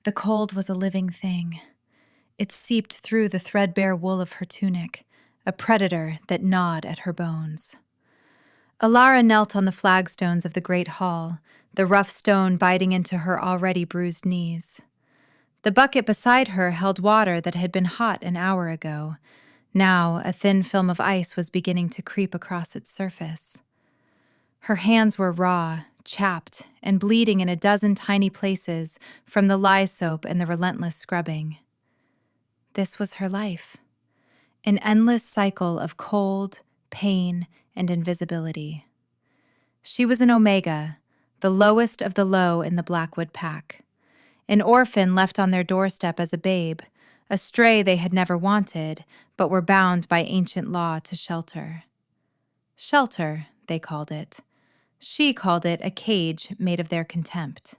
The cold was a living thing. It seeped through the threadbare wool of her tunic, a predator that gnawed at her bones. Alara knelt on the flagstones of the great hall, the rough stone biting into her already bruised knees. The bucket beside her held water that had been hot an hour ago. Now a thin film of ice was beginning to creep across its surface. Her hands were raw, chapped, and bleeding in a dozen tiny places from the lye soap and the relentless scrubbing. This was her life, an endless cycle of cold, pain, and invisibility. She was an omega, the lowest of the low in the Blackwood pack. An orphan left on their doorstep as a babe, a stray they had never wanted, but were bound by ancient law to shelter. Shelter, they called it. She called it a cage made of their contempt.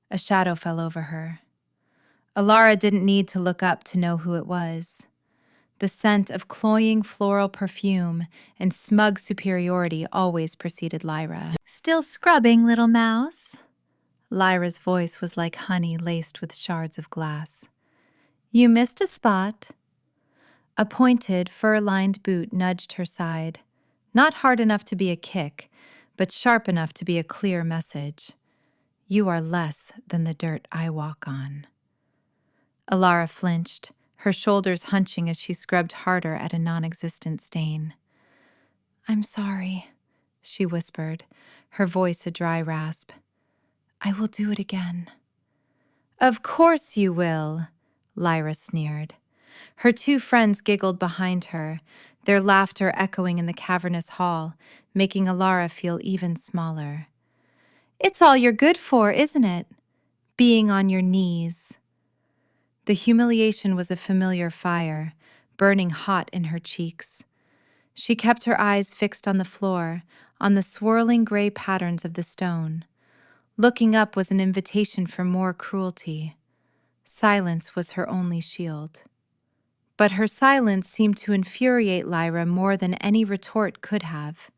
A shadow fell over her. Alara didn't need to look up to know who it was. The scent of cloying floral perfume and smug superiority always preceded Lyra. "Still scrubbing, little mouse?" Lyra's voice was like honey laced with shards of glass. "You missed a spot." A pointed, fur-lined boot nudged her side, not hard enough to be a kick, but sharp enough to be a clear message. "You are less than the dirt I walk on." Alara flinched, her shoulders hunching as she scrubbed harder at a non-existent stain. "I'm sorry," she whispered, her voice a dry rasp. "I will do it again." "Of course you will," Lyra sneered. Her two friends giggled behind her, their laughter echoing in the cavernous hall, making Alara feel even smaller. "It's all you're good for, isn't it? Being on your knees." The humiliation was a familiar fire, burning hot in her cheeks. She kept her eyes fixed on the floor, on the swirling gray patterns of the stone. Looking up was an invitation for more cruelty. Silence was her only shield. But her silence seemed to infuriate Lyra more than any retort could have.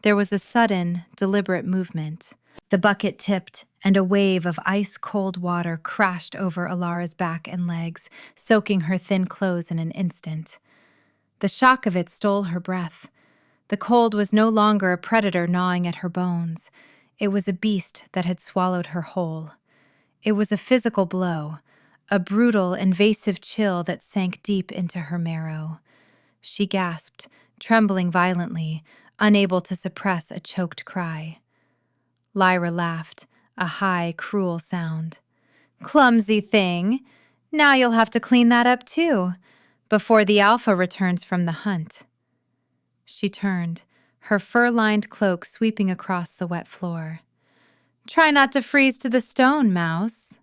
There was a sudden, deliberate movement. The bucket tipped, and a wave of ice-cold water crashed over Alara's back and legs, soaking her thin clothes in an instant. The shock of it stole her breath. The cold was no longer a predator gnawing at her bones. It was a beast that had swallowed her whole. It was a physical blow, a brutal, invasive chill that sank deep into her marrow. She gasped, trembling violently, unable to suppress a choked cry. Lyra laughed, a high, cruel sound. "Clumsy thing! Now you'll have to clean that up too, before the alpha returns from the hunt." She turned, her fur-lined cloak sweeping across the wet floor. "Try not to freeze to the stone, mouse."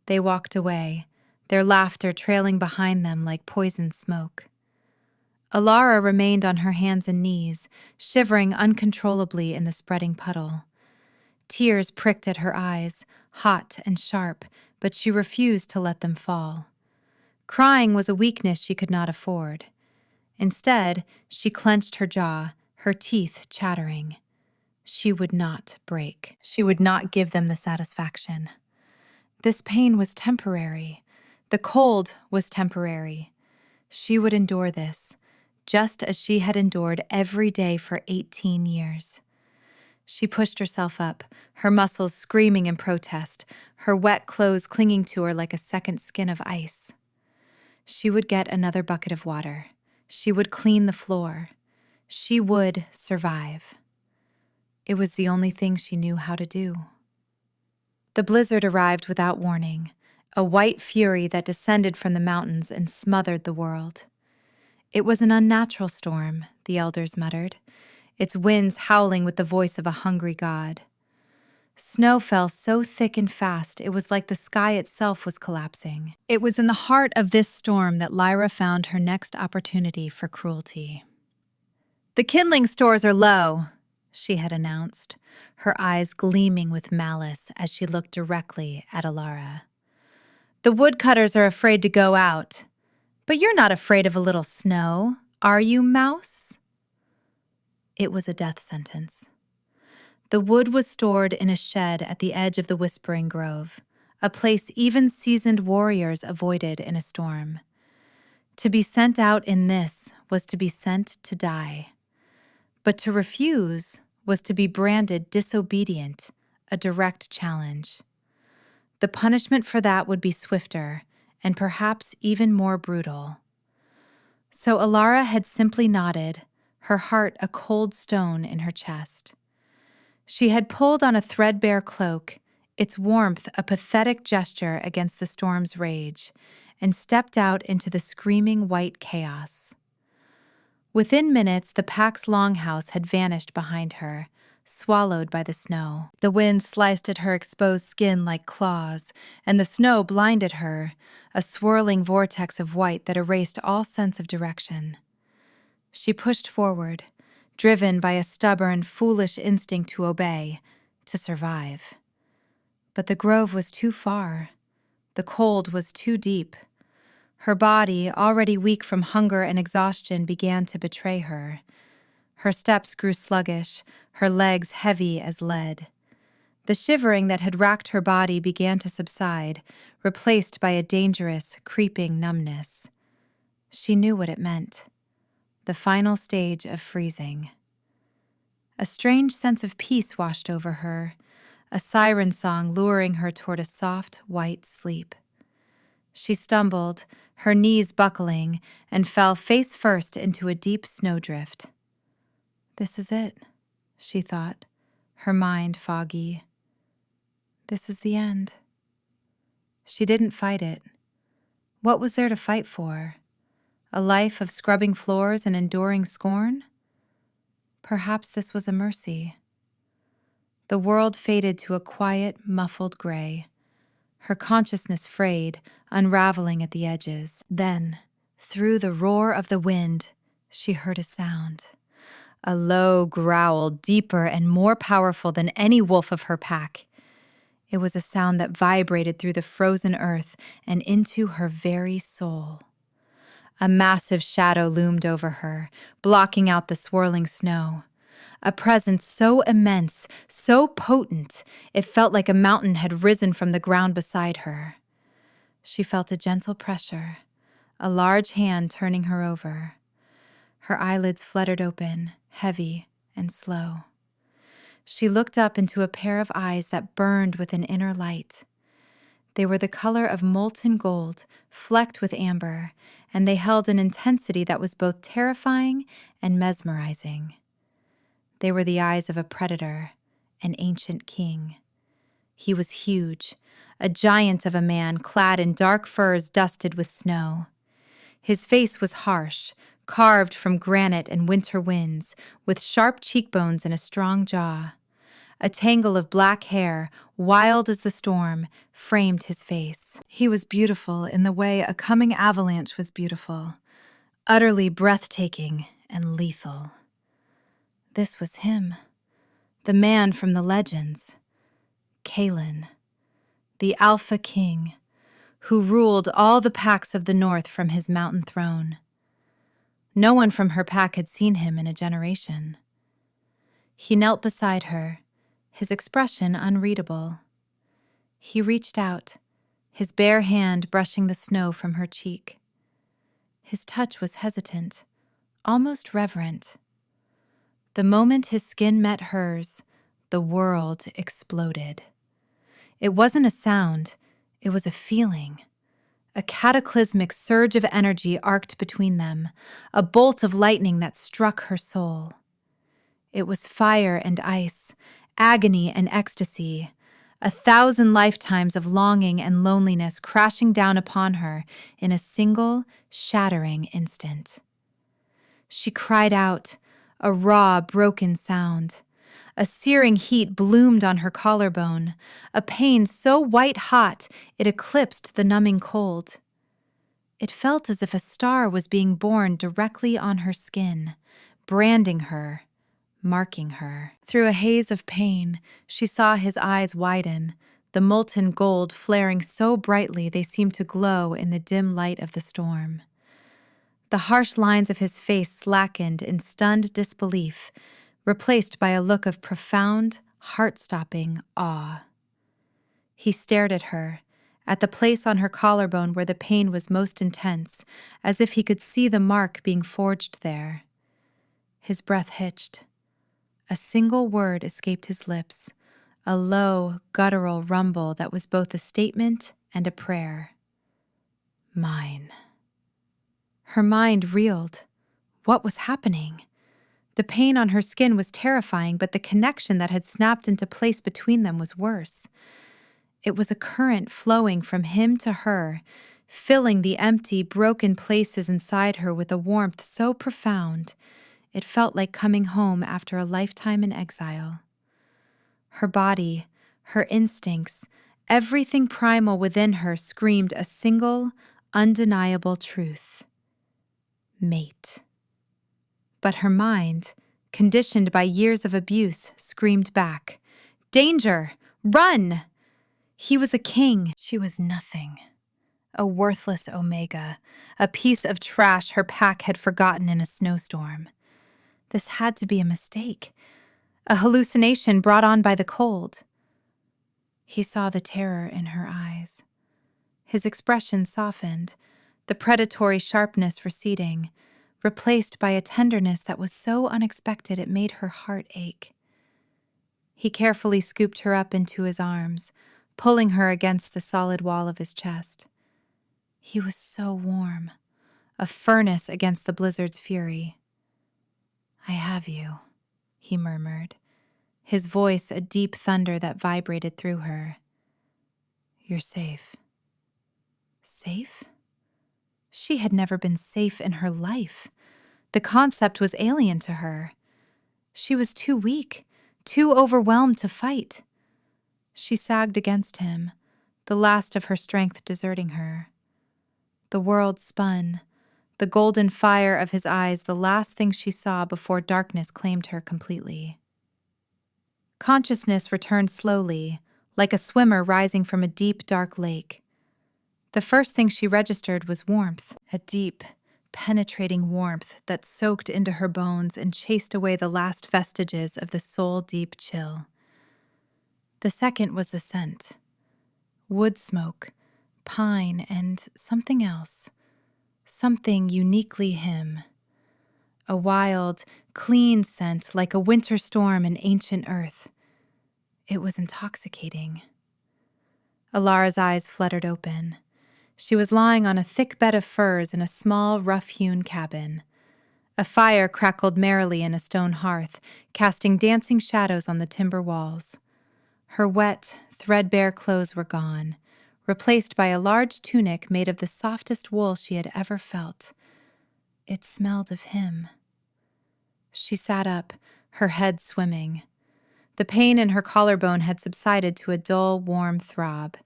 They walked away, their laughter trailing behind them like poison smoke. Alara remained on her hands and knees, shivering uncontrollably in the spreading puddle. Tears pricked at her eyes, hot and sharp, but she refused to let them fall. Crying was a weakness she could not afford. Instead, she clenched her jaw, her teeth chattering. She would not break. She would not give them the satisfaction. This pain was temporary. The cold was temporary. She would endure this, just as she had endured every day for 18 years. She pushed herself up, her muscles screaming in protest, her wet clothes clinging to her like a second skin of ice. She would get another bucket of water. She would clean the floor. She would survive. It was the only thing she knew how to do. The blizzard arrived without warning, a white fury that descended from the mountains and smothered the world. It was an unnatural storm, the elders muttered, its winds howling with the voice of a hungry god. Snow fell so thick and fast it was like the sky itself was collapsing. It was in the heart of this storm that Lyra found her next opportunity for cruelty. "The kindling stores are low," she had announced, her eyes gleaming with malice as she looked directly at Alara. "The woodcutters are afraid to go out. But you're not afraid of a little snow, are you, mouse?" It was a death sentence. The wood was stored in a shed at the edge of the Whispering Grove, a place even seasoned warriors avoided in a storm. To be sent out in this was to be sent to die. But to refuse was to be branded disobedient, a direct challenge. The punishment for that would be swifter and perhaps even more brutal. So Alara had simply nodded, her heart a cold stone in her chest. She had pulled on a threadbare cloak, its warmth a pathetic gesture against the storm's rage, and stepped out into the screaming white chaos. Within minutes, the pack's longhouse had vanished behind her, swallowed by the snow. The wind sliced at her exposed skin like claws, and the snow blinded her, a swirling vortex of white that erased all sense of direction. She pushed forward, driven by a stubborn, foolish instinct to obey, to survive. But the grove was too far. The cold was too deep. Her body, already weak from hunger and exhaustion, began to betray her. Her steps grew sluggish, her legs heavy as lead. The shivering that had racked her body began to subside, replaced by a dangerous, creeping numbness. She knew what it meant. The final stage of freezing. A strange sense of peace washed over her, a siren song luring her toward a soft, white sleep. She stumbled, her knees buckling, and fell face first into a deep snowdrift. This is it, she thought, her mind foggy. This is the end. She didn't fight it. What was there to fight for? A life of scrubbing floors and enduring scorn? Perhaps this was a mercy. The world faded to a quiet, muffled gray. Her consciousness frayed, unraveling at the edges. Then, through the roar of the wind, she heard a sound. A low growl, deeper and more powerful than any wolf of her pack. It was a sound that vibrated through the frozen earth and into her very soul. A massive shadow loomed over her, blocking out the swirling snow. A presence so immense, so potent, it felt like a mountain had risen from the ground beside her. She felt a gentle pressure, a large hand turning her over. Her eyelids fluttered open, heavy and slow. She looked up into a pair of eyes that burned with an inner light. They were the color of molten gold, flecked with amber, and they held an intensity that was both terrifying and mesmerizing. They were the eyes of a predator, an ancient king. He was huge, a giant of a man clad in dark furs dusted with snow. His face was harsh, carved from granite and winter winds, with sharp cheekbones and a strong jaw. A tangle of black hair, wild as the storm, framed his face. He was beautiful in the way a coming avalanche was beautiful, utterly breathtaking and lethal. This was him, the man from the legends, Kaelin, the Alpha King, who ruled all the packs of the north from his mountain throne. No one from her pack had seen him in a generation. He knelt beside her, his expression unreadable. He reached out, his bare hand brushing the snow from her cheek. His touch was hesitant, almost reverent. The moment his skin met hers, the world exploded. It wasn't a sound, it was a feeling. A cataclysmic surge of energy arced between them, a bolt of lightning that struck her soul. It was fire and ice, agony and ecstasy, 1,000 lifetimes of longing and loneliness crashing down upon her in a single, shattering instant. She cried out, a raw, broken sound. A searing heat bloomed on her collarbone, a pain so white-hot it eclipsed the numbing cold. It felt as if a star was being born directly on her skin, branding her, marking her. Through a haze of pain, she saw his eyes widen, the molten gold flaring so brightly they seemed to glow in the dim light of the storm. The harsh lines of his face slackened in stunned disbelief, replaced by a look of profound, heart-stopping awe. He stared at her, at the place on her collarbone where the pain was most intense, as if he could see the mark being forged there. His breath hitched. A single word escaped his lips, a low, guttural rumble that was both a statement and a prayer. Mine. Her mind reeled. What was happening? The pain on her skin was terrifying, but the connection that had snapped into place between them was worse. It was a current flowing from him to her, filling the empty, broken places inside her with a warmth so profound, it felt like coming home after a lifetime in exile. Her body, her instincts, everything primal within her screamed a single, undeniable truth. Mate. But her mind, conditioned by years of abuse, screamed back, "Danger! Run!" He was a king. She was nothing. A worthless omega, a piece of trash her pack had forgotten in a snowstorm. This had to be a mistake, a hallucination brought on by the cold. He saw the terror in her eyes. His expression softened, the predatory sharpness receding, replaced by a tenderness that was so unexpected it made her heart ache. He carefully scooped her up into his arms, pulling her against the solid wall of his chest. He was so warm, a furnace against the blizzard's fury. "I have you," he murmured, his voice a deep thunder that vibrated through her. "You're safe." Safe? She had never been safe in her life. The concept was alien to her. She was too weak, too overwhelmed to fight. She sagged against him, the last of her strength deserting her. The world spun, the golden fire of his eyes the last thing she saw before darkness claimed her completely. Consciousness returned slowly, like a swimmer rising from a deep, dark lake. The first thing she registered was warmth, a deep, penetrating warmth that soaked into her bones and chased away the last vestiges of the soul-deep chill. The second was the scent. Wood smoke, pine, and something else. Something uniquely him. A wild, clean scent like a winter storm in ancient earth. It was intoxicating. Alara's eyes fluttered open. She was lying on a thick bed of furs in a small, rough-hewn cabin. A fire crackled merrily in a stone hearth, casting dancing shadows on the timber walls. Her wet, threadbare clothes were gone, replaced by a large tunic made of the softest wool she had ever felt. It smelled of him. She sat up, her head swimming. The pain in her collarbone had subsided to a dull, warm throb.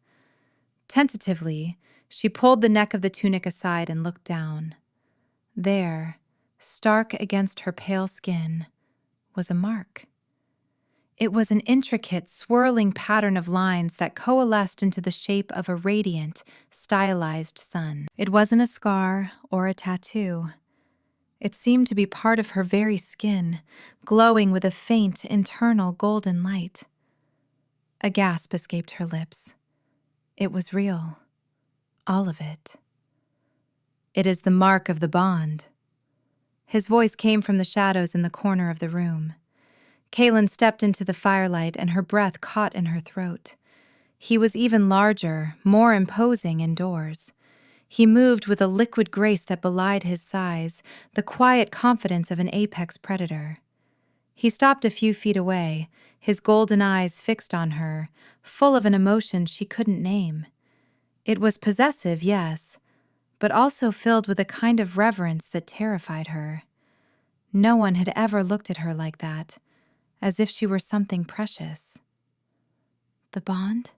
Tentatively, she pulled the neck of the tunic aside and looked down. There, stark against her pale skin, was a mark. It was an intricate, swirling pattern of lines that coalesced into the shape of a radiant, stylized sun. It wasn't a scar or a tattoo. It seemed to be part of her very skin, glowing with a faint, internal golden light. A gasp escaped her lips. It was real. All of it. "It is the mark of the bond." His voice came from the shadows in the corner of the room. Kaylin stepped into the firelight and her breath caught in her throat. He was even larger, more imposing indoors. He moved with a liquid grace that belied his size, the quiet confidence of an apex predator. He stopped a few feet away, his golden eyes fixed on her, full of an emotion she couldn't name. It was possessive, yes, but also filled with a kind of reverence that terrified her. No one had ever looked at her like that, as if she were something precious. "The bond?"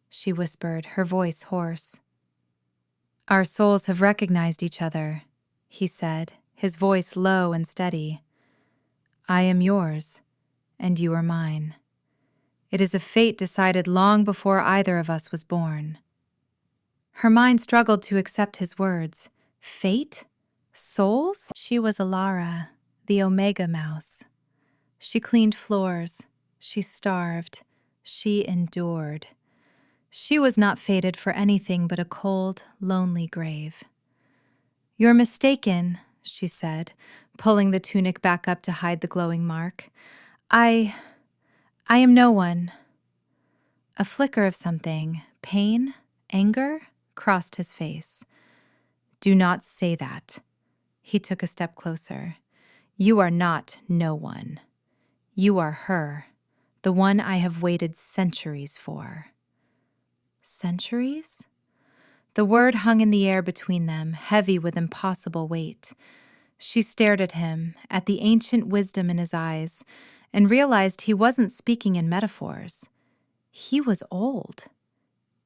she whispered, her voice hoarse. "Our souls have recognized each other," he said, his voice low and steady. "I am yours, and you are mine. It is a fate decided long before either of us was born." Her mind struggled to accept his words. Fate? Souls? She was Alara, the Omega Mouse. She cleaned floors. She starved. She endured. She was not fated for anything but a cold, lonely grave. "You're mistaken," she said, pulling the tunic back up to hide the glowing mark. I am no one." A flicker of something, pain, anger, crossed his face. "Do not say that." He took a step closer. "You are not no one. You are her, the one I have waited centuries for." Centuries? The word hung in the air between them, heavy with impossible weight. She stared at him, at the ancient wisdom in his eyes, and realized he wasn't speaking in metaphors. He was old,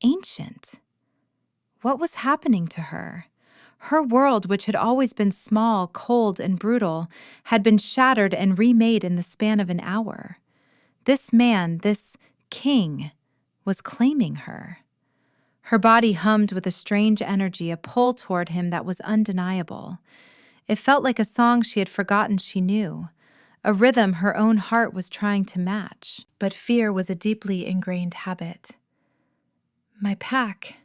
ancient. What was happening to her? Her world, which had always been small, cold, and brutal, had been shattered and remade in the span of an hour. This man, this king, was claiming her. Her body hummed with a strange energy, a pull toward him that was undeniable. It felt like a song she had forgotten she knew, a rhythm her own heart was trying to match. But fear was a deeply ingrained habit. "My pack,"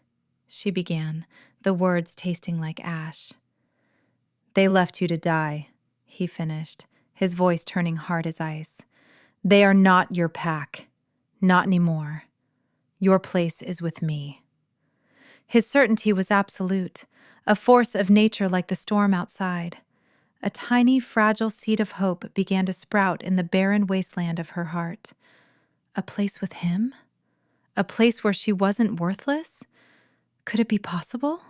she began, the words tasting like ash. "They left you to die," he finished, his voice turning hard as ice. "They are not your pack. Not anymore. Your place is with me." His certainty was absolute, a force of nature like the storm outside. A tiny, fragile seed of hope began to sprout in the barren wasteland of her heart. A place with him? A place where she wasn't worthless? Could it be possible?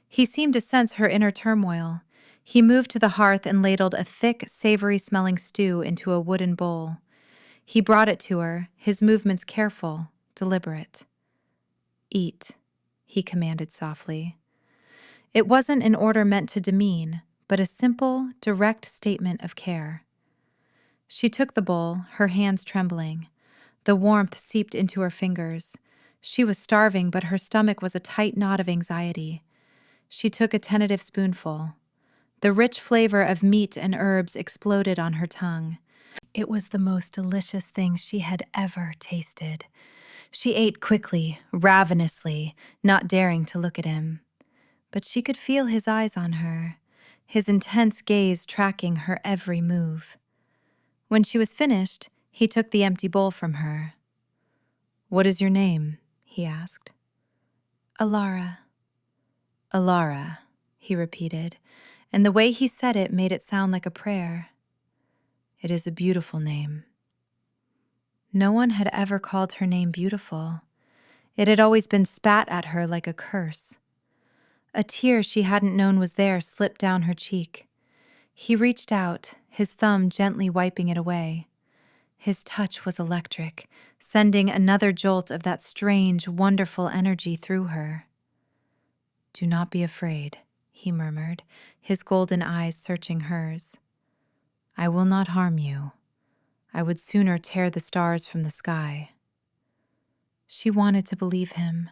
He seemed to sense her inner turmoil. He moved to the hearth and ladled a thick, savory-smelling stew into a wooden bowl. He brought it to her, his movements careful, deliberate. "Eat," he commanded softly. It wasn't an order meant to demean, but a simple, direct statement of care. She took the bowl, her hands trembling. The warmth seeped into her fingers. She was starving, but her stomach was a tight knot of anxiety. She took a tentative spoonful. The rich flavor of meat and herbs exploded on her tongue. It was the most delicious thing she had ever tasted. She ate quickly, ravenously, not daring to look at him. But she could feel his eyes on her, his intense gaze tracking her every move. When she was finished, he took the empty bowl from her. "What is your name?" he asked. "Alara." "Alara," he repeated, and the way he said it made it sound like a prayer. "It is a beautiful name." No one had ever called her name beautiful. It had always been spat at her like a curse. A tear she hadn't known was there slipped down her cheek. He reached out, his thumb gently wiping it away. His touch was electric, sending another jolt of that strange, wonderful energy through her. "Do not be afraid," he murmured, his golden eyes searching hers. "I will not harm you. I would sooner tear the stars from the sky." She wanted to believe him.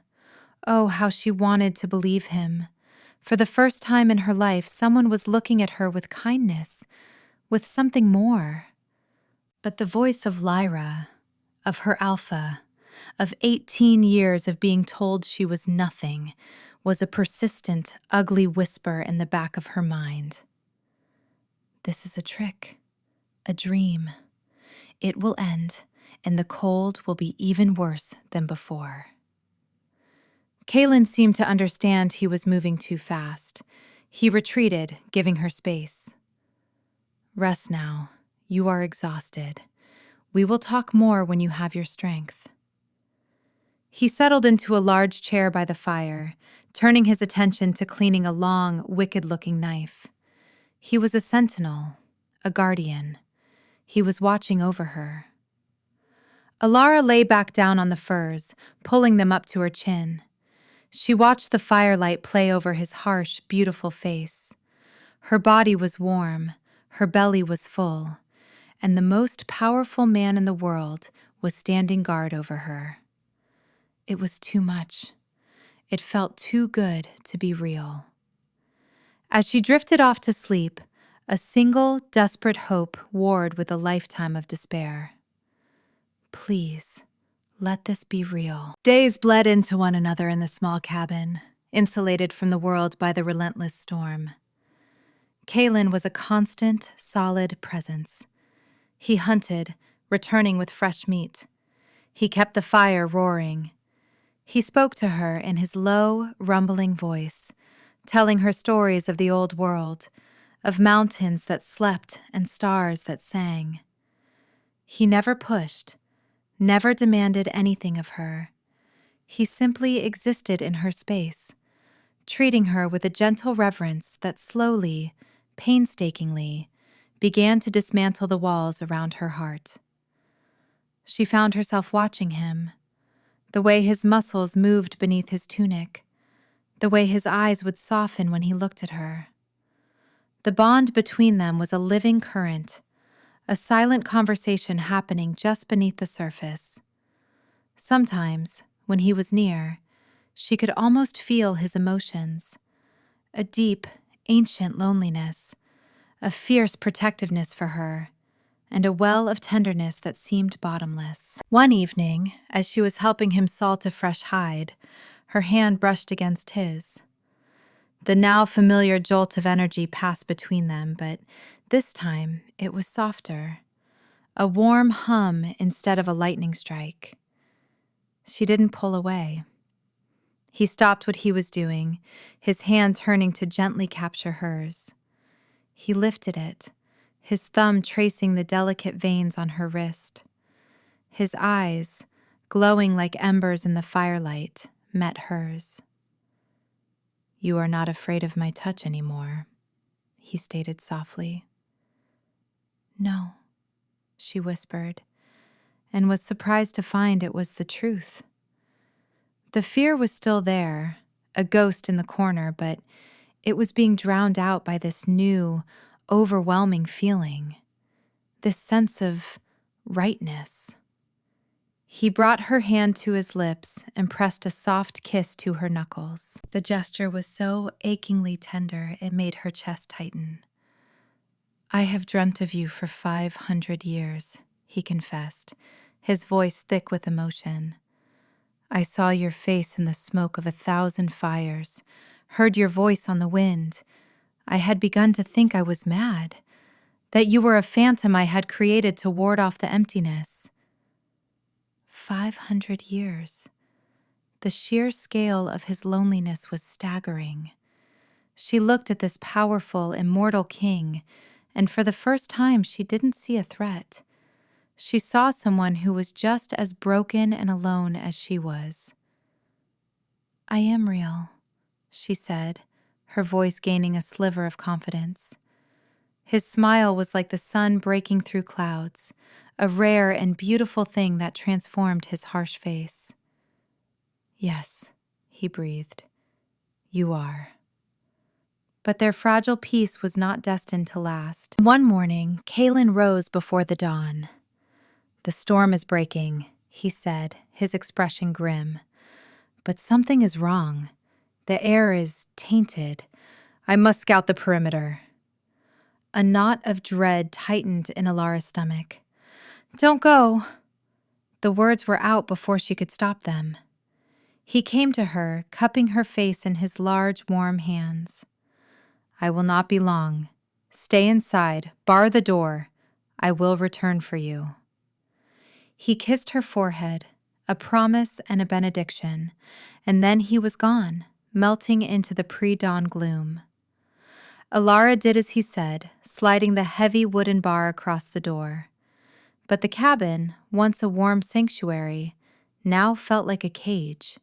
Oh, how she wanted to believe him. For the first time in her life, someone was looking at her with kindness, with something more. But the voice of Lyra, of her alpha, of 18 years of being told she was nothing, was a persistent, ugly whisper in the back of her mind. "This is a trick, a dream. It will end, and the cold will be even worse than before." Kaylin seemed to understand he was moving too fast. He retreated, giving her space. "Rest now. You are exhausted. We will talk more when you have your strength." He settled into a large chair by the fire, turning his attention to cleaning a long, wicked-looking knife. He was a sentinel, a guardian. He was watching over her. Alara lay back down on the furs, pulling them up to her chin. She watched the firelight play over his harsh, beautiful face. Her body was warm, her belly was full, and the most powerful man in the world was standing guard over her. It was too much. It felt too good to be real. As she drifted off to sleep, a single, desperate hope warred with a lifetime of despair. "Please, Let this be real. Days bled into one another in the small cabin, insulated from the world by the relentless storm. Kalen was a constant, solid presence. He hunted, returning with fresh meat. He kept the fire roaring. He spoke to her in his low, rumbling voice, telling her stories of the old world, of mountains that slept and stars that sang. He never pushed, never demanded anything of her. He simply existed in her space, treating her with a gentle reverence that slowly, painstakingly, began to dismantle the walls around her heart. She found herself watching him, the way his muscles moved beneath his tunic, the way his eyes would soften when he looked at her. The bond between them was a living current, a silent conversation happening just beneath the surface. Sometimes, when he was near, she could almost feel his emotions, a deep, ancient loneliness, a fierce protectiveness for her, and a well of tenderness that seemed bottomless. One evening, as she was helping him salt a fresh hide, her hand brushed against his. The now familiar jolt of energy passed between them, but this time it was softer, a warm hum instead of a lightning strike. She didn't pull away. He stopped what he was doing, his hand turning to gently capture hers. He lifted it, his thumb tracing the delicate veins on her wrist. His eyes, glowing like embers in the firelight, met hers. "You are not afraid of my touch anymore," he stated softly. "No," she whispered, and was surprised to find it was the truth. The fear was still there, a ghost in the corner, but it was being drowned out by this new, overwhelming feeling, this sense of rightness. He brought her hand to his lips and pressed a soft kiss to her knuckles. The gesture was so achingly tender it made her chest tighten. "I have dreamt of you for 500 years, he confessed, his voice thick with emotion. "I saw your face in the smoke of 1,000 fires, heard your voice on the wind. I had begun to think I was mad, that you were a phantom I had created to ward off the emptiness." 500 years. The sheer scale of his loneliness was staggering. She looked at this powerful, immortal king, and for the first time she didn't see a threat. She saw someone who was just as broken and alone as she was. "I am real," she said, her voice gaining a sliver of confidence. His smile was like the sun breaking through clouds, a rare and beautiful thing that transformed his harsh face. "Yes," he breathed, "you are." But their fragile peace was not destined to last. One morning, Kalen rose before the dawn. "The storm is breaking," he said, his expression grim. "But something is wrong. The air is tainted. I must scout the perimeter." A knot of dread tightened in Alara's stomach. "Don't go." The words were out before she could stop them. He came to her, cupping her face in his large, warm hands. "I will not be long. Stay inside, bar the door. I will return for you." He kissed her forehead, a promise and a benediction, and then he was gone, melting into the pre-dawn gloom. Alara did as he said, sliding the heavy wooden bar across the door. But the cabin, once a warm sanctuary, now felt like a cage.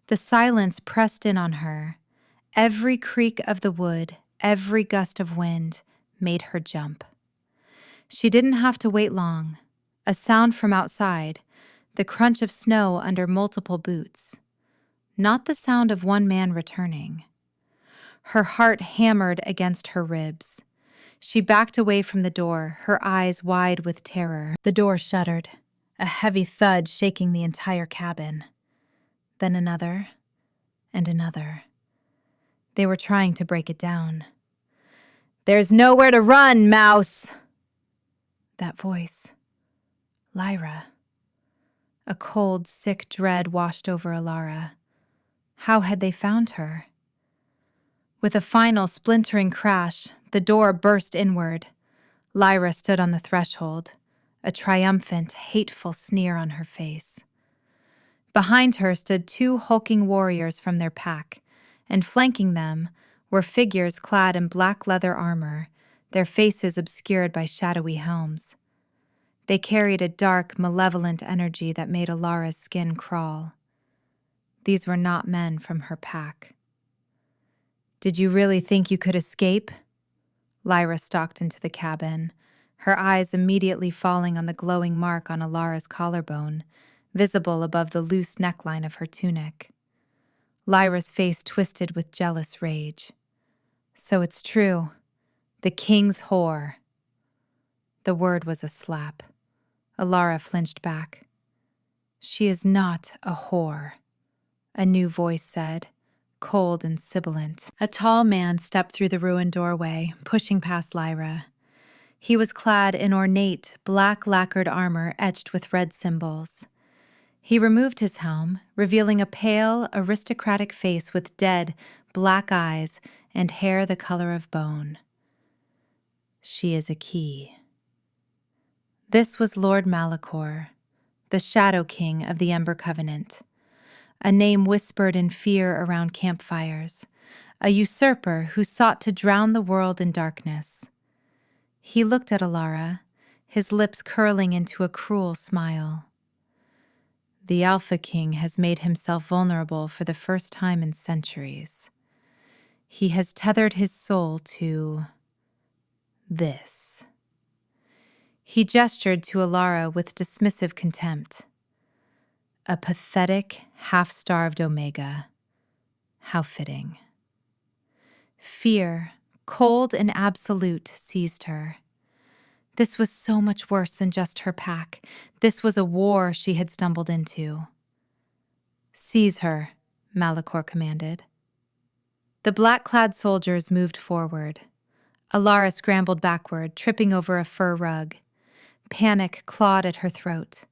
The silence pressed in on her. Every creak of the wood, every gust of wind, made her jump. She didn't have to wait long. A sound from outside, the crunch of snow under multiple boots. Not the sound of one man returning. Her heart hammered against her ribs. She backed away from the door, her eyes wide with terror. The door shuddered, a heavy thud shaking the entire cabin. Then another, and another. They were trying to break it down. "There's nowhere to run, mouse!" That voice. Lyra. A cold, sick dread washed over Alara. How had they found her? With a final splintering crash, the door burst inward. Lyra stood on the threshold, a triumphant, hateful sneer on her face. Behind her stood 2 hulking warriors from their pack, and flanking them were figures clad in black leather armor, their faces obscured by shadowy helms. They carried a dark, malevolent energy that made Alara's skin crawl. These were not men from her pack. "Did you really think you could escape?" Lyra stalked into the cabin, her eyes immediately falling on the glowing mark on Alara's collarbone, visible above the loose neckline of her tunic. Lyra's face twisted with jealous rage. "So it's true. The king's whore." The word was a slap. Alara flinched back. "She is not a whore," a new voice said, cold and sibilant. A tall man stepped through the ruined doorway, pushing past Lyra. He was clad in ornate, black lacquered armor etched with red symbols. He removed his helm, revealing a pale, aristocratic face with dead, black eyes and hair the color of bone. "She is a key." This was Lord Malachor, the Shadow King of the Ember Covenant, a name whispered in fear around campfires, a usurper who sought to drown the world in darkness. He looked at Alara, his lips curling into a cruel smile. "The Alpha King has made himself vulnerable for the first time in centuries. He has tethered his soul to this." He gestured to Alara with dismissive contempt. "A pathetic, half-starved Omega. How fitting." Fear, cold and absolute, seized her. This was so much worse than just her pack. This was a war she had stumbled into. "Seize her," Malachor commanded. The black-clad soldiers moved forward. Alara scrambled backward, tripping over a fur rug. Panic clawed at her throat.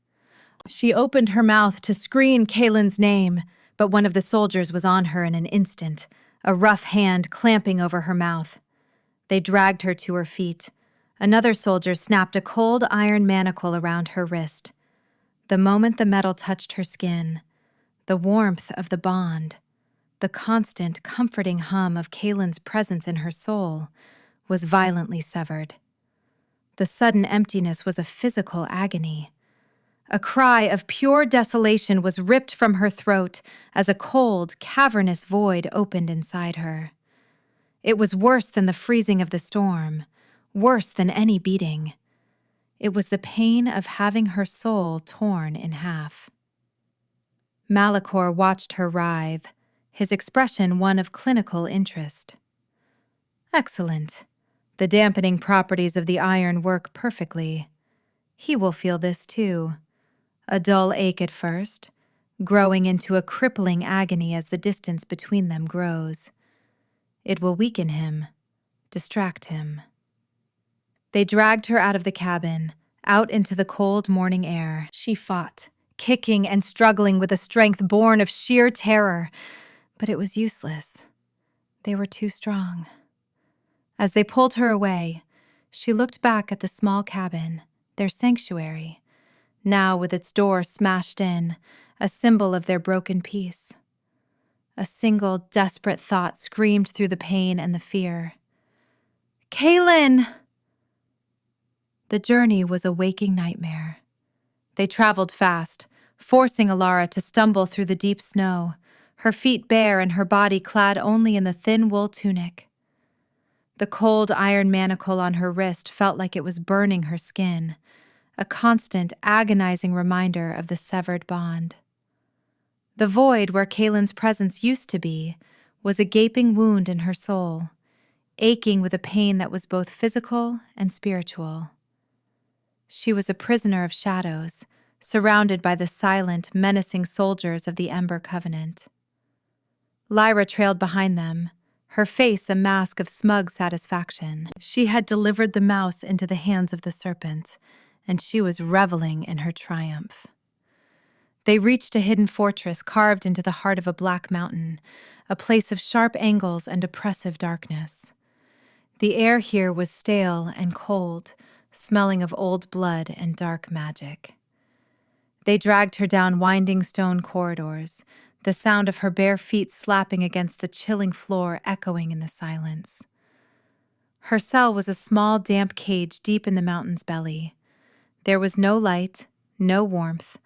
She opened her mouth to scream Kaelin's name, but one of the soldiers was on her in an instant, a rough hand clamping over her mouth. They dragged her to her feet. Another soldier snapped a cold iron manacle around her wrist. The moment the metal touched her skin, the warmth of the bond, the constant, comforting hum of Kaelin's presence in her soul, was violently severed. The sudden emptiness was a physical agony. A cry of pure desolation was ripped from her throat as a cold, cavernous void opened inside her. It was worse than the freezing of the storm, worse than any beating. It was the pain of having her soul torn in half. Malachor watched her writhe, his expression one of clinical interest. "Excellent. The dampening properties of the iron work perfectly. He will feel this too. A dull ache at first, growing into a crippling agony as the distance between them grows. It will weaken him, distract him." They dragged her out of the cabin, out into the cold morning air. She fought, kicking and struggling with a strength born of sheer terror, but it was useless. They were too strong. As they pulled her away, she looked back at the small cabin, their sanctuary, now with its door smashed in, a symbol of their broken peace. A single desperate thought screamed through the pain and the fear. "Kaelin!" The journey was a waking nightmare. They traveled fast, forcing Alara to stumble through the deep snow, her feet bare and her body clad only in the thin wool tunic. The cold iron manacle on her wrist felt like it was burning her skin, a constant, agonizing reminder of the severed bond. The void where Kaelin's presence used to be was a gaping wound in her soul, aching with a pain that was both physical and spiritual. She was a prisoner of shadows, surrounded by the silent, menacing soldiers of the Ember Covenant. Lyra trailed behind them, her face a mask of smug satisfaction. She had delivered the mouse into the hands of the serpent, and she was reveling in her triumph. They reached a hidden fortress carved into the heart of a black mountain, a place of sharp angles and oppressive darkness. The air here was stale and cold, smelling of old blood and dark magic. They dragged her down winding stone corridors, the sound of her bare feet slapping against the chilling floor echoing in the silence. Her cell was a small, damp cage deep in the mountain's belly. There was no light, no warmth,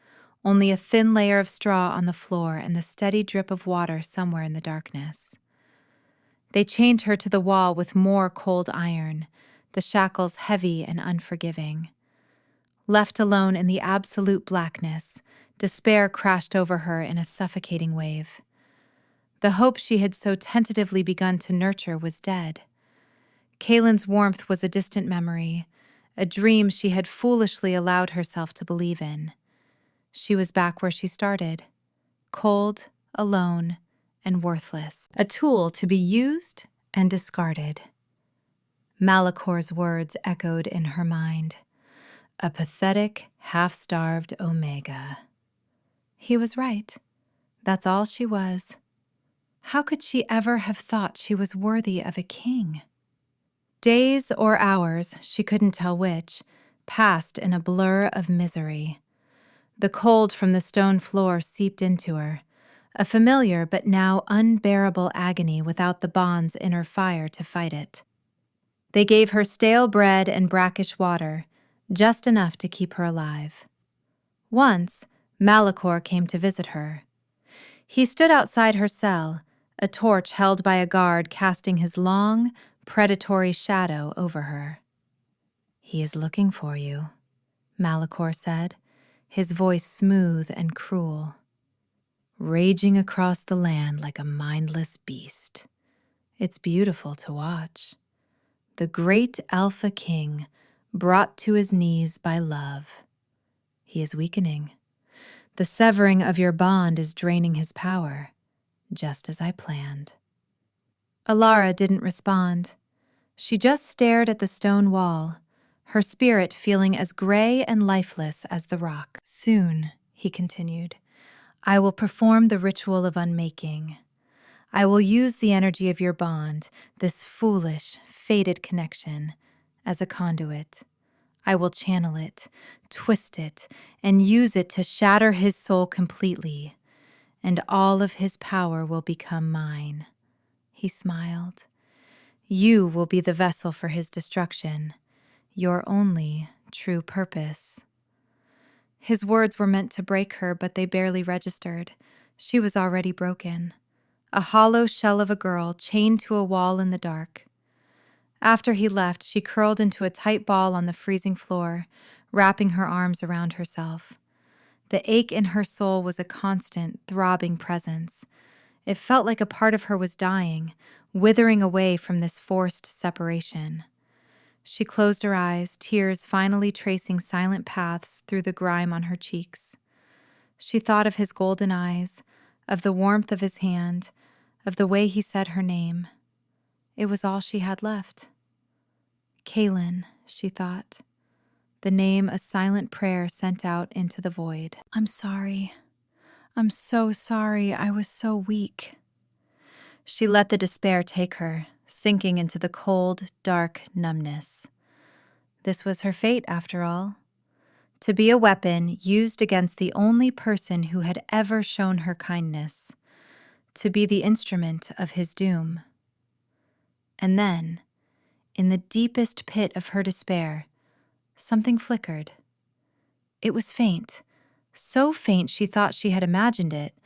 only a thin layer of straw on the floor and the steady drip of water somewhere in the darkness. They chained her to the wall with more cold iron, the shackles heavy and unforgiving. Left alone in the absolute blackness, despair crashed over her in a suffocating wave. The hope she had so tentatively begun to nurture was dead. Kaylin's warmth was a distant memory, a dream she had foolishly allowed herself to believe in. She was back where she started, cold, alone, and worthless, a tool to be used and discarded. Malakor's words echoed in her mind. A pathetic, half-starved Omega. He was right. That's all she was. How could she ever have thought she was worthy of a king? Days or hours, she couldn't tell which, passed in a blur of misery. The cold from the stone floor seeped into her, a familiar but now unbearable agony without the bond's inner fire to fight it. They gave her stale bread and brackish water, just enough to keep her alive. Once, Malakor came to visit her. He stood outside her cell, a torch held by a guard casting his long, predatory shadow over her. "He is looking for you," Malakor said, his voice smooth and cruel. "Raging across the land like a mindless beast. It's beautiful to watch. The great Alpha King, brought to his knees by love. He is weakening. The severing of your bond is draining his power, just as I planned." Alara didn't respond. She just stared at the stone wall, her spirit feeling as gray and lifeless as the rock. "Soon," he continued, "I will perform the ritual of unmaking. I will use the energy of your bond, this foolish, fated connection, as a conduit. I will channel it, twist it, and use it to shatter his soul completely, and all of his power will become mine." He smiled. "You will be the vessel for his destruction, your only true purpose." His words were meant to break her, but they barely registered. She was already broken. A hollow shell of a girl chained to a wall in the dark. After he left, she curled into a tight ball on the freezing floor, wrapping her arms around herself. The ache in her soul was a constant, throbbing presence. It felt like a part of her was dying, withering away from this forced separation. She closed her eyes, tears finally tracing silent paths through the grime on her cheeks. She thought of his golden eyes, of the warmth of his hand, of the way he said her name. It was all she had left. Kaylin, she thought, the name a silent prayer sent out into the void. "I'm sorry. I'm so sorry. I was so weak." She let the despair take her, sinking into the cold, dark numbness. This was her fate, after all. To be a weapon used against the only person who had ever shown her kindness. To be the instrument of his doom. And then, in the deepest pit of her despair, something flickered. It was faint, so faint she thought she had imagined it,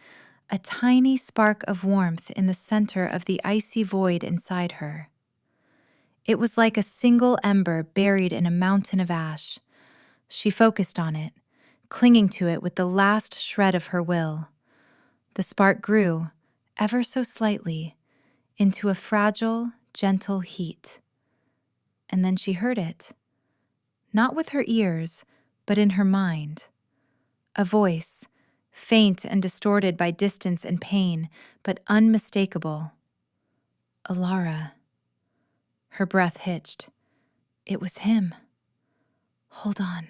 a tiny spark of warmth in the center of the icy void inside her. It was like a single ember buried in a mountain of ash. She focused on it, clinging to it with the last shred of her will. The spark grew, ever so slightly, into a fragile, gentle heat. And then she heard it. Not with her ears, but in her mind. A voice, faint and distorted by distance and pain, but unmistakable. Alara. Her breath hitched. It was him. Hold on.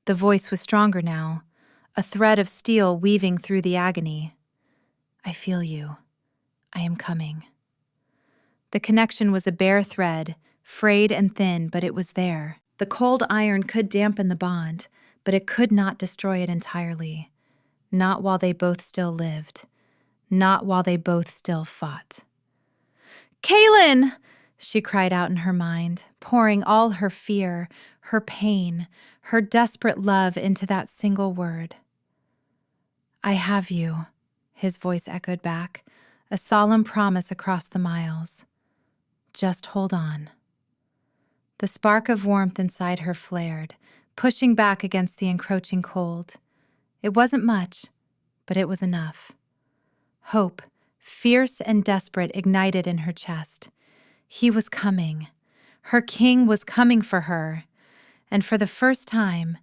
The voice was stronger now, a thread of steel weaving through the agony. I feel you. I am coming. The connection was a bare thread, frayed and thin, but it was there. The cold iron could dampen the bond, but it could not destroy it entirely. Not while they both still lived. Not while they both still fought. "Kaylin!" she cried out in her mind, pouring all her fear, her pain, her desperate love into that single word. "I have you," his voice echoed back, a solemn promise across the miles. "Just hold on." The spark of warmth inside her flared, pushing back against the encroaching cold. It wasn't much, but it was enough. Hope, fierce and desperate, ignited in her chest. He was coming. Her king was coming for her. And for the first time,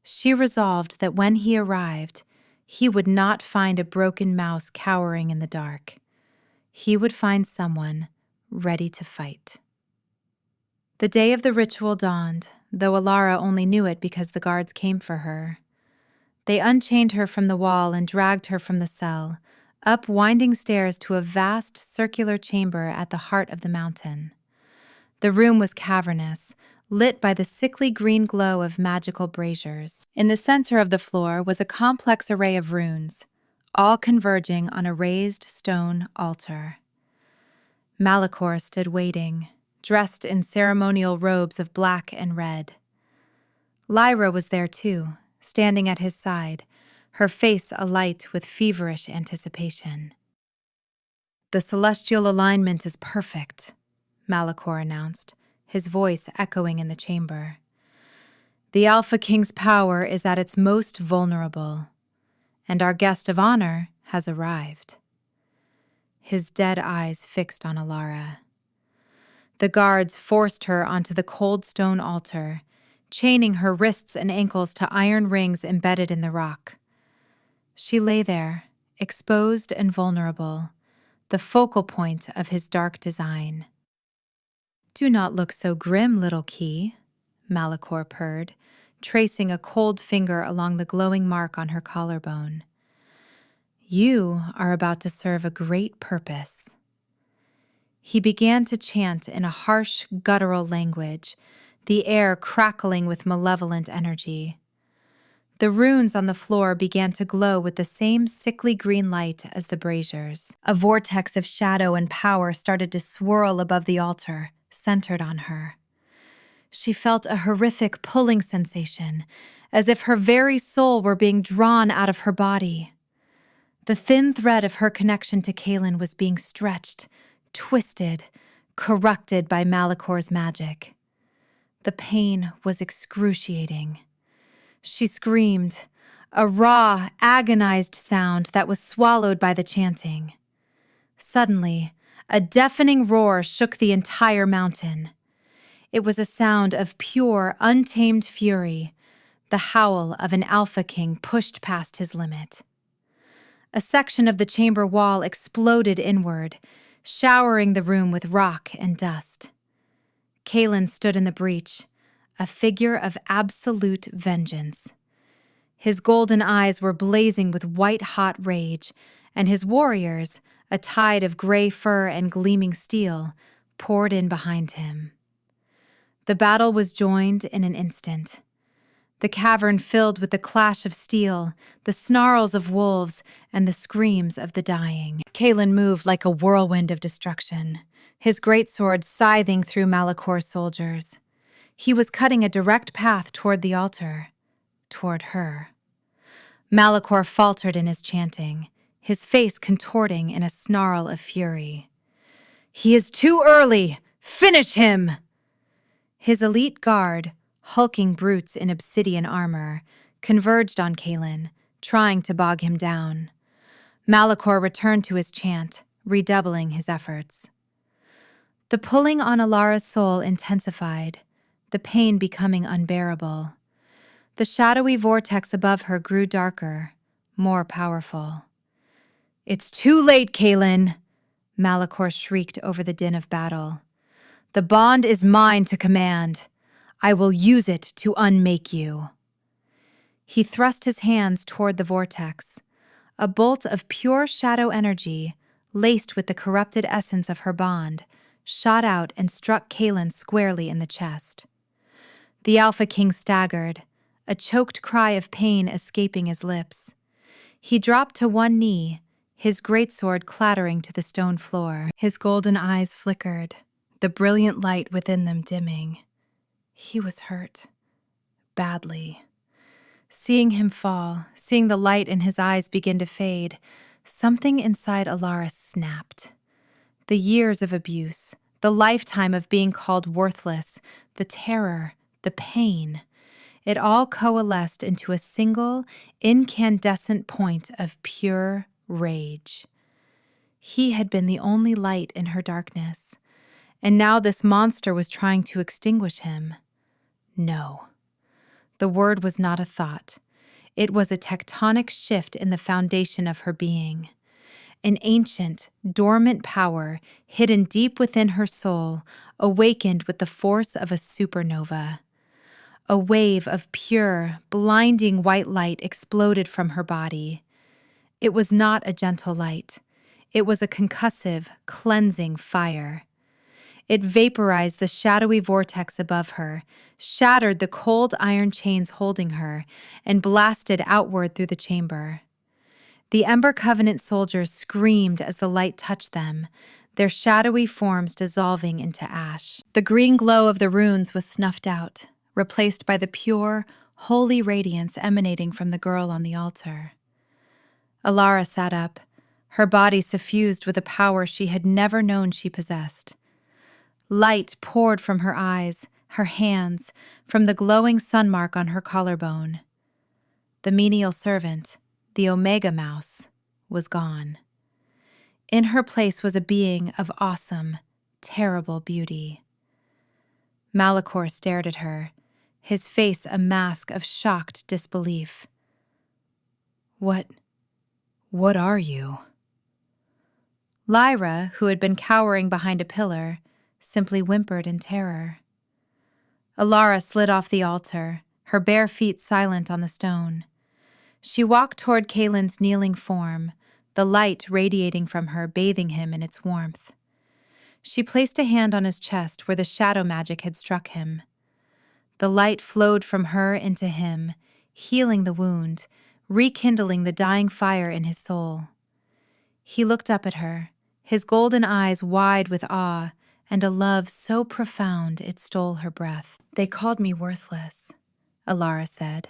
she resolved that when he arrived, he would not find a broken mouse cowering in the dark. He would find someone ready to fight. The day of the ritual dawned, though Alara only knew it because the guards came for her. They unchained her from the wall and dragged her from the cell, up winding stairs to a vast circular chamber at the heart of the mountain. The room was cavernous, lit by the sickly green glow of magical braziers. In the center of the floor was a complex array of runes, all converging on a raised stone altar. Malachor stood waiting, dressed in ceremonial robes of black and red. Lyra was there too, standing at his side, her face alight with feverish anticipation. "The celestial alignment is perfect," Malachor announced, his voice echoing in the chamber. "The Alpha King's power is at its most vulnerable, and our guest of honor has arrived." His dead eyes fixed on Alara. The guards forced her onto the cold stone altar, chaining her wrists and ankles to iron rings embedded in the rock. She lay there, exposed and vulnerable, the focal point of his dark design. "Do not look so grim, little Key," Malachor purred, tracing a cold finger along the glowing mark on her collarbone. "You are about to serve a great purpose." He began to chant in a harsh, guttural language, the air crackling with malevolent energy. The runes on the floor began to glow with the same sickly green light as the braziers. A vortex of shadow and power started to swirl above the altar, centered on her. She felt a horrific pulling sensation, as if her very soul were being drawn out of her body. The thin thread of her connection to Kaylin was being stretched, twisted, corrupted by Malachor's magic. The pain was excruciating. She screamed, a raw, agonized sound that was swallowed by the chanting. Suddenly, a deafening roar shook the entire mountain. It was a sound of pure, untamed fury, the howl of an Alpha King pushed past his limit. A section of the chamber wall exploded inward, showering the room with rock and dust. Kaylin stood in the breach, a figure of absolute vengeance. His golden eyes were blazing with white-hot rage, and his warriors, a tide of gray fur and gleaming steel, poured in behind him. The battle was joined in an instant. The cavern filled with the clash of steel, the snarls of wolves, and the screams of the dying. Kaylin moved like a whirlwind of destruction, his greatsword scything through Malachor's soldiers. He was cutting a direct path toward the altar, toward her. Malachor faltered in his chanting, his face contorting in a snarl of fury. "He is too early! Finish him!" His elite guard, hulking brutes in obsidian armor, converged on Kaylin, trying to bog him down. Malachor returned to his chant, redoubling his efforts. The pulling on Alara's soul intensified, the pain becoming unbearable. The shadowy vortex above her grew darker, more powerful. "It's too late, Kaylin!" Malachor shrieked over the din of battle. "The bond is mine to command. I will use it to unmake you." He thrust his hands toward the vortex. A bolt of pure shadow energy, laced with the corrupted essence of her bond, shot out and struck Kaelin squarely in the chest. The Alpha King staggered, a choked cry of pain escaping his lips. He dropped to one knee, his greatsword clattering to the stone floor. His golden eyes flickered, the brilliant light within them dimming. He was hurt. Badly. Seeing him fall, seeing the light in his eyes begin to fade, something inside Alara snapped. The years of abuse, the lifetime of being called worthless, the terror, the pain, it all coalesced into a single, incandescent point of pure rage. He had been the only light in her darkness, and now this monster was trying to extinguish him. No. The word was not a thought. It was a tectonic shift in the foundation of her being. An ancient, dormant power, hidden deep within her soul, awakened with the force of a supernova. A wave of pure, blinding white light exploded from her body. It was not a gentle light. It was a concussive, cleansing fire. It vaporized the shadowy vortex above her, shattered the cold iron chains holding her, and blasted outward through the chamber. The Ember Covenant soldiers screamed as the light touched them, their shadowy forms dissolving into ash. The green glow of the runes was snuffed out, replaced by the pure, holy radiance emanating from the girl on the altar. Alara sat up, her body suffused with a power she had never known she possessed. Light poured from her eyes, her hands, from the glowing sun mark on her collarbone. The menial servant, the Omega Mouse, was gone. In her place was a being of awesome, terrible beauty. Malachor stared at her, his face a mask of shocked disbelief. What are you?" Lyra, who had been cowering behind a pillar, simply whimpered in terror. Alara slid off the altar, her bare feet silent on the stone. She walked toward Kaelin's kneeling form, the light radiating from her, bathing him in its warmth. She placed a hand on his chest where the shadow magic had struck him. The light flowed from her into him, healing the wound, rekindling the dying fire in his soul. He looked up at her, his golden eyes wide with awe, and a love so profound it stole her breath. "They called me worthless," Alara said,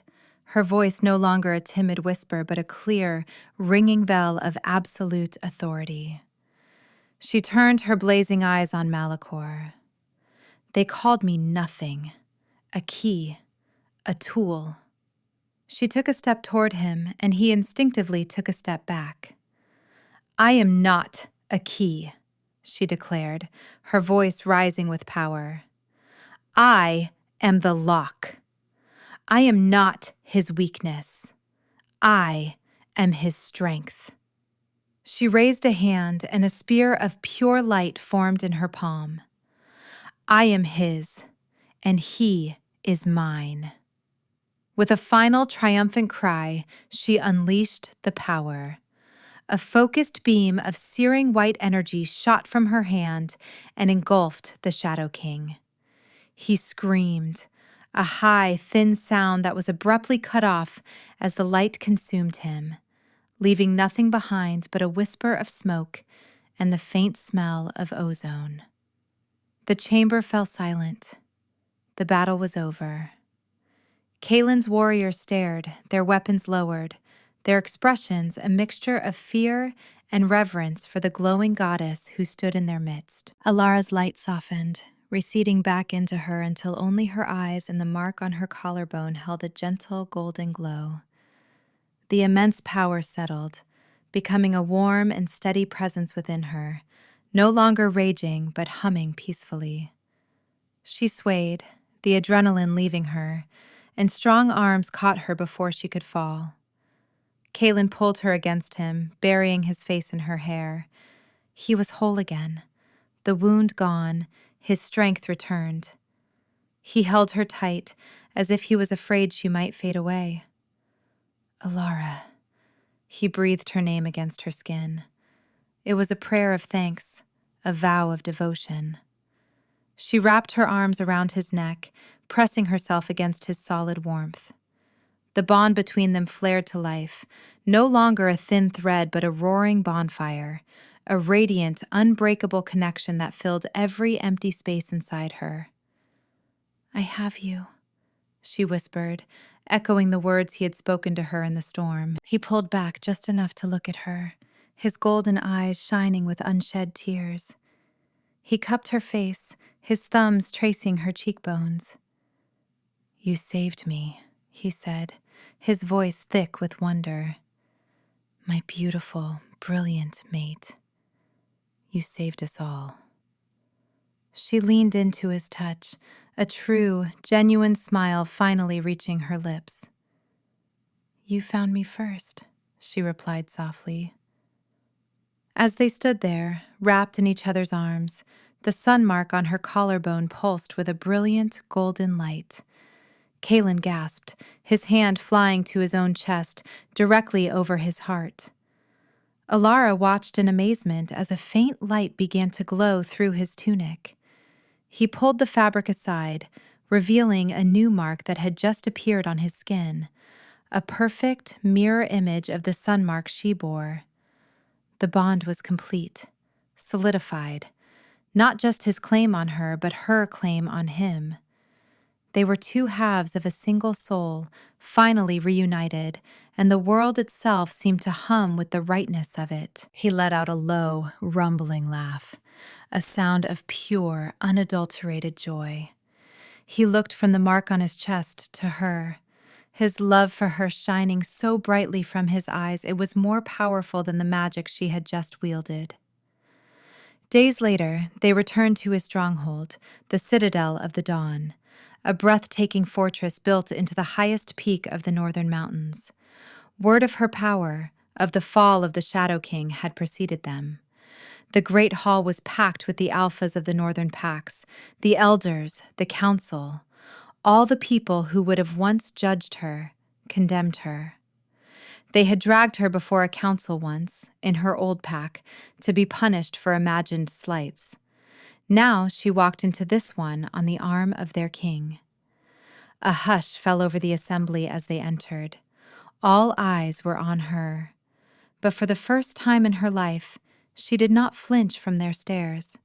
her voice no longer a timid whisper but a clear, ringing bell of absolute authority. She turned her blazing eyes on Malachor. "They called me nothing, a key, a tool." She took a step toward him, and he instinctively took a step back. "I am not a key," she declared, her voice rising with power. "I am the lock. I am not his weakness. I am his strength." She raised a hand, and a spear of pure light formed in her palm. "I am his, and he is mine." With a final triumphant cry, she unleashed the power. A focused beam of searing white energy shot from her hand and engulfed the Shadow King. He screamed, a high, thin sound that was abruptly cut off as the light consumed him, leaving nothing behind but a whisper of smoke and the faint smell of ozone. The chamber fell silent. The battle was over. Kaelin's warriors stared, their weapons lowered, their expressions a mixture of fear and reverence for the glowing goddess who stood in their midst. Alara's light softened, receding back into her until only her eyes and the mark on her collarbone held a gentle golden glow. The immense power settled, becoming a warm and steady presence within her, no longer raging but humming peacefully. She swayed, the adrenaline leaving her, and strong arms caught her before she could fall. Kaelin pulled her against him, burying his face in her hair. He was whole again, the wound gone, his strength returned. He held her tight, as if he was afraid she might fade away. Alara. He breathed her name against her skin. It was a prayer of thanks, a vow of devotion. She wrapped her arms around his neck, pressing herself against his solid warmth. The bond between them flared to life, no longer a thin thread but a roaring bonfire, a radiant, unbreakable connection that filled every empty space inside her. "I have you," she whispered, echoing the words he had spoken to her in the storm. He pulled back just enough to look at her, his golden eyes shining with unshed tears. He cupped her face, his thumbs tracing her cheekbones. "You saved me," he said, his voice thick with wonder. "My beautiful, brilliant mate. You saved us all." She leaned into his touch, a true, genuine smile finally reaching her lips. "You found me first," she replied softly. As they stood there, wrapped in each other's arms, the sun mark on her collarbone pulsed with a brilliant, golden light. Kalen gasped, his hand flying to his own chest, directly over his heart. Alara watched in amazement as a faint light began to glow through his tunic. He pulled the fabric aside, revealing a new mark that had just appeared on his skin, a perfect mirror image of the sun mark she bore. The bond was complete, solidified, not just his claim on her, but her claim on him. They were two halves of a single soul, finally reunited, and the world itself seemed to hum with the rightness of it. He let out a low, rumbling laugh, a sound of pure, unadulterated joy. He looked from the mark on his chest to her, his love for her shining so brightly from his eyes it was more powerful than the magic she had just wielded. Days later, they returned to his stronghold, the Citadel of the Dawn, a breathtaking fortress built into the highest peak of the northern mountains. Word of her power, of the fall of the Shadow King, had preceded them. The great hall was packed with the alphas of the northern packs, the elders, the council, all the people who would have once judged her, condemned her. They had dragged her before a council once, in her old pack, to be punished for imagined slights. Now she walked into this one on the arm of their king. A hush fell over the assembly as they entered. All eyes were on her. But for the first time in her life, she did not flinch from their stares.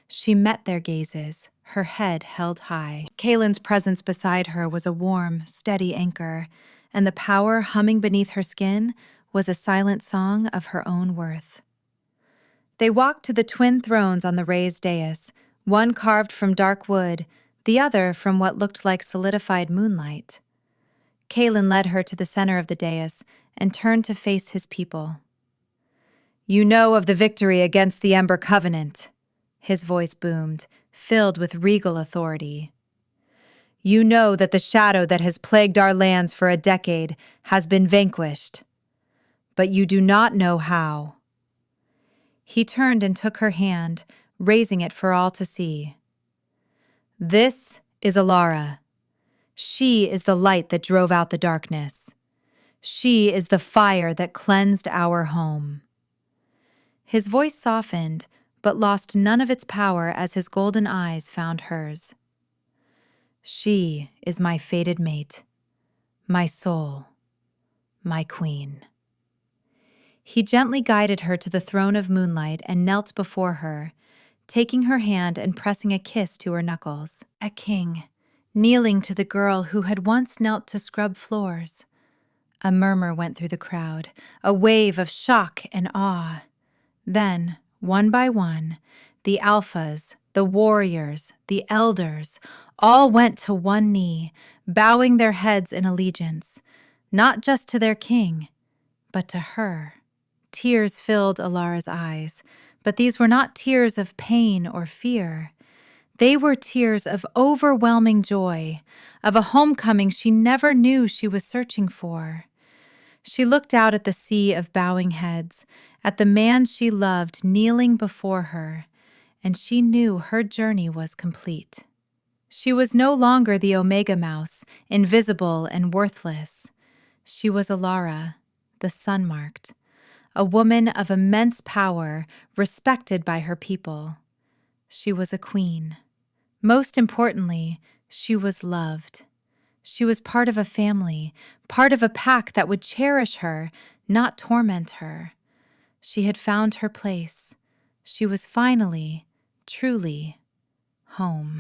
She met their gazes, her head held high. Kalen's presence beside her was a warm, steady anchor, and the power humming beneath her skin was a silent song of her own worth. They walked to the twin thrones on the raised dais, one carved from dark wood, the other from what looked like solidified moonlight. Kalen led her to the center of the dais and turned to face his people. "You know of the victory against the Ember Covenant," his voice boomed, filled with regal authority. "You know that the shadow that has plagued our lands for a decade has been vanquished. But you do not know how." He turned and took her hand, raising it for all to see. "This is Alara. She is the light that drove out the darkness. She is the fire that cleansed our home." His voice softened, but lost none of its power as his golden eyes found hers. "She is my fated mate, my soul, my queen." He gently guided her to the throne of moonlight and knelt before her, taking her hand and pressing a kiss to her knuckles. A king, kneeling to the girl who had once knelt to scrub floors. A murmur went through the crowd, a wave of shock and awe. Then, one by one, the alphas, the warriors, the elders, all went to one knee, bowing their heads in allegiance, not just to their king, but to her. Tears filled Alara's eyes, but these were not tears of pain or fear. They were tears of overwhelming joy, of a homecoming she never knew she was searching for. She looked out at the sea of bowing heads, at the man she loved kneeling before her, and she knew her journey was complete. She was no longer the Omega Mouse, invisible and worthless. She was Alara, the sun-marked, a woman of immense power, respected by her people. She was a queen. Most importantly, she was loved. She was part of a family, part of a pack that would cherish her, not torment her. She had found her place. She was finally, truly, home.